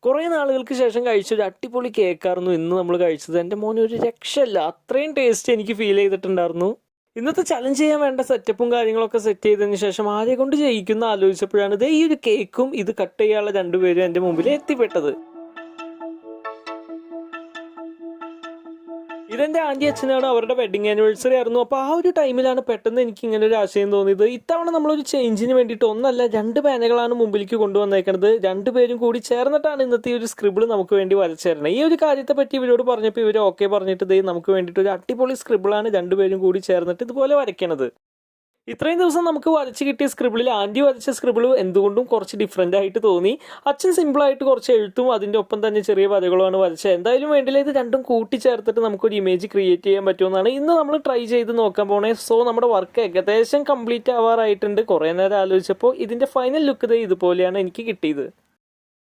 കുറേ നാളുകൾക്ക് ശേഷം കഴിച്ചൊരു അടിപൊളി കേക്കായിരുന്നു ഇന്ന് നമ്മൾ കഴിച്ചത്. എൻ്റെ മോന് ഒരു രക്ഷയില്ല, അത്രയും ടേസ്റ്റ് എനിക്ക് ഫീൽ ചെയ്തിട്ടുണ്ടായിരുന്നു. ഇന്നത്തെ ചലഞ്ച് ചെയ്യാൻ വേണ്ട സെറ്റപ്പും കാര്യങ്ങളൊക്കെ സെറ്റ് ചെയ്തതിന് ശേഷം ആരെ കൊണ്ട് ചെയ്യിക്കുന്ന ആലോചിച്ചപ്പോഴാണ് ദേ ഈ ഒരു കേക്കും ഇത് കട്ട് ചെയ്യാനുള്ള രണ്ടുപേരും എൻ്റെ മുമ്പിൽ എത്തിപ്പെട്ടത്. ഇതെന്റെ ആന്റി അച്ഛനാണ്, അവരുടെ വെഡിങ് ആനിവേഴ്സറി ആയിരുന്നു. അപ്പോൾ ആ ഒരു ടൈമിലാണ് പെട്ടെന്ന് എനിക്ക് ഇങ്ങനെ ഒരു ആശയം തോന്നിയത്. ഇത്തവണ നമ്മളൊരു ചേഞ്ചിന് വേണ്ടിയിട്ട് ഒന്നല്ല രണ്ട് പേനകളാണ് മുമ്പിലേക്ക് കൊണ്ടുവന്നേക്കുന്നത്. രണ്ടുപേരും കൂടി ചേർന്നിട്ടാണ് ഇന്നത്തെ ഈ ഒരു സ്ക്രിബിൾ നമുക്ക് വേണ്ടി വരച്ചേരണത്. ഈ ഒരു കാര്യത്തെ പറ്റി ഇവരോട് പറഞ്ഞപ്പോൾ ഇവർ ഓക്കെ പറഞ്ഞിട്ട് ദേ നമുക്ക് വേണ്ടിയിട്ട് ഒരു അടിപൊളി സ്ക്രിബിളാണ് രണ്ടുപേരും കൂടി ചേർന്നിട്ട് ഇതുപോലെ വരയ്ക്കണത്. ഇത്രയും ദിവസം നമുക്ക് വരച്ച് കിട്ടിയ സ്ക്രിബിളിൽ ആൻറ്റി വരച്ച സ്ക്രിബിൾ എന്തുകൊണ്ടും കുറച്ച് ഡിഫറെൻ്റ് ആയിട്ട് തോന്നി. അച്ഛൻ സിമ്പിളായിട്ട് കുറച്ച് എഴുത്തും അതിൻ്റെ ഒപ്പം തന്നെ ചെറിയ വരകളുമാണ് വരച്ചത്. എന്തായാലും വേണ്ടില്ല, ഇത് രണ്ടും കൂട്ടിച്ചേർത്തിട്ട് നമുക്കൊരു ഇമേജ് ക്രിയേറ്റ് ചെയ്യാൻ പറ്റുമെന്നാണ് ഇന്ന് നമ്മൾ ട്രൈ ചെയ്ത് നോക്കാൻ പോണേ. സോ നമ്മുടെ വർക്ക് ഏകദേശം കംപ്ലീറ്റ് ആവാറായിട്ടുണ്ട്. കുറേ നേരം ആലോചിച്ചപ്പോൾ ഇതിൻ്റെ ഫൈനൽ ലുക്ക് ഇതുപോലെയാണ് എനിക്ക് കിട്ടിയത്.